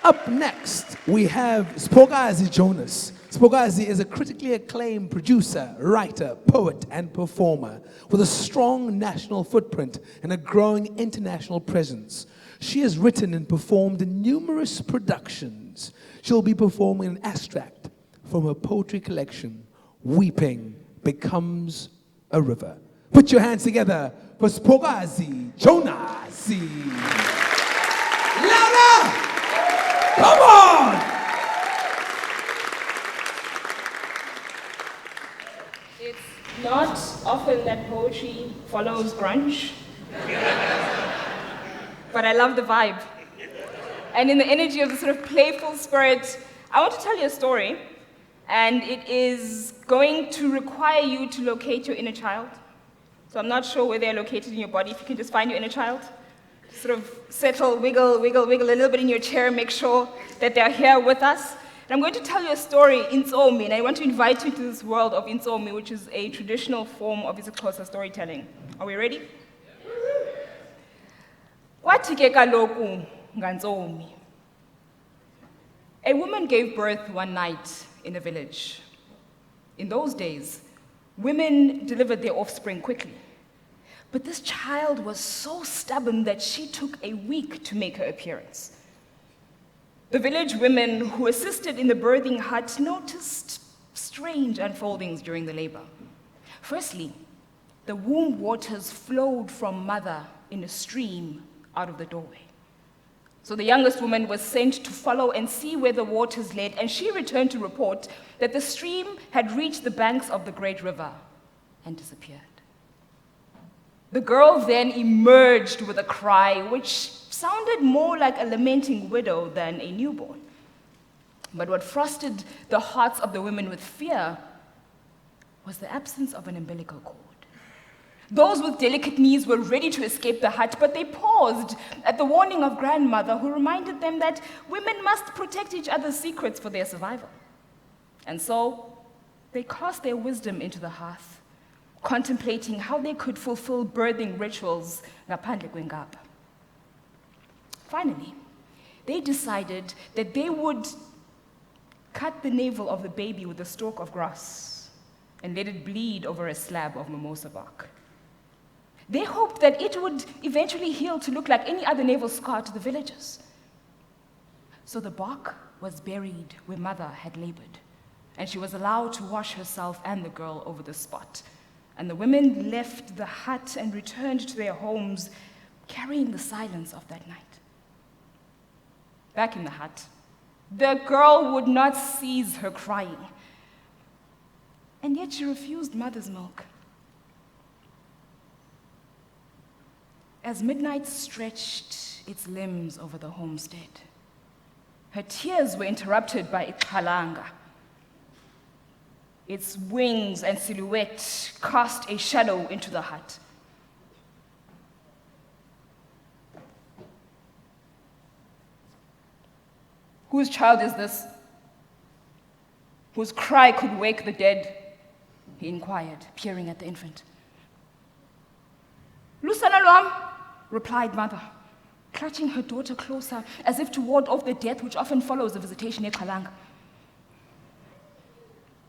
Up next, we have Siphokazi Jonas. Siphokazi is a critically acclaimed producer, writer, poet, and performer with a strong national footprint and a growing international presence. She has written and performed in numerous productions. She'll be performing an extract from her poetry collection, Weeping Becomes a River. Put your hands together for Siphokazi Jonas. Louder! Come on! It's not often that poetry follows grunge, but I love the vibe. And in the energy of the sort of playful spirit, I want to tell you a story, and it is going to require you to locate your inner child. So I'm not sure where they're located in your body. If you can just find your inner child, sort of settle, wiggle, wiggle, wiggle a little bit in your chair, make sure that they're here with us. And I'm going to tell you a story, Intsomi, and I want to invite you to this world of Intsomi, which is a traditional form of isiXhosa storytelling. Are we ready? Kwathi ke kaloku ngantsomi. A woman gave birth one night in a village. In those days, women delivered their offspring quickly. But this child was so stubborn that she took a week to make her appearance. The village women who assisted in the birthing hut noticed strange unfoldings during the labor. Firstly, the womb waters flowed from mother in a stream out of the doorway. So the youngest woman was sent to follow and see where the waters led, and she returned to report that the stream had reached the banks of the great river and disappeared. The girl then emerged with a cry which sounded more like a lamenting widow than a newborn. But what frosted the hearts of the women with fear was the absence of an umbilical cord. Those with delicate knees were ready to escape the hut, but they paused at the warning of grandmother, who reminded them that women must protect each other's secrets for their survival. And so they cast their wisdom into the hearth, contemplating how they could fulfill birthing rituals ngaphandle kwengaba. Finally, they decided that they would cut the navel of the baby with a stalk of grass and let it bleed over a slab of mimosa bark. They hoped that it would eventually heal to look like any other navel scar to the villagers. So the bark was buried where mother had labored, and she was allowed to wash herself and the girl over the spot. And the women left the hut and returned to their homes, carrying the silence of that night. Back in the hut, the girl would not cease her crying, and yet she refused mother's milk. As midnight stretched its limbs over the homestead, her tears were interrupted by Ikhalanga. Its wings and silhouette cast a shadow into the hut. Whose child is this? Whose cry could wake the dead? He inquired, peering at the infant. Lusana lwam, replied mother, clutching her daughter closer as if to ward off the death which often follows a visitation at Kalanga.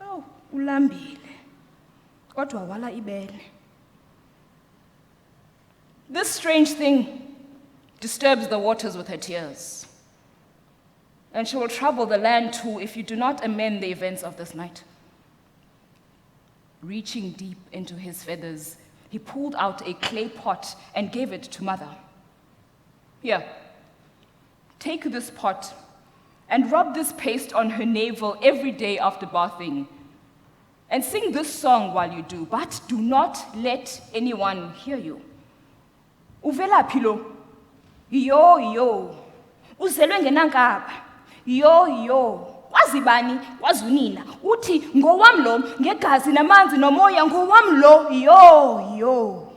Oh, ulambile, kodwa wala ibele. This strange thing disturbs the waters with her tears, and she will trouble the land too if you do not amend the events of this night. Reaching deep into his feathers, he pulled out a clay pot and gave it to mother. Here, take this pot and rub this paste on her navel every day after bathing, and sing this song while you do, but do not let anyone hear you. Uvelaphi lo? Yo, uzelwe ngenankaba. Yo, wazibani, wazunina. Uthi ngowam lo, ngegazi namanzi nomoya, ngowam lo. Yo.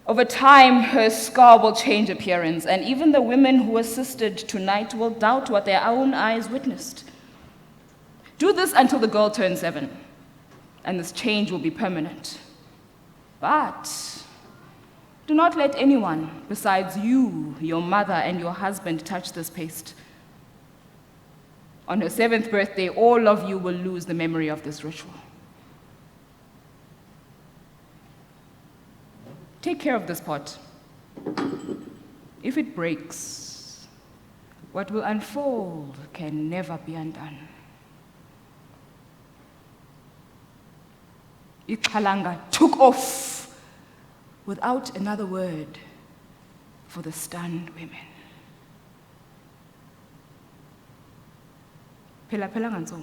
Over time, her scar will change appearance, and even the women who assisted tonight will doubt what their own eyes witnessed. Do this until the girl turns 7, and this change will be permanent. But Do not let anyone besides you, your mother, and your husband touch this paste. On her 7th birthday, all of you will lose the memory of this ritual. Take care of this pot. If it breaks, what will unfold can never be undone. Ixhalanga took off without another word for the stunned women. Phela phela ngantso.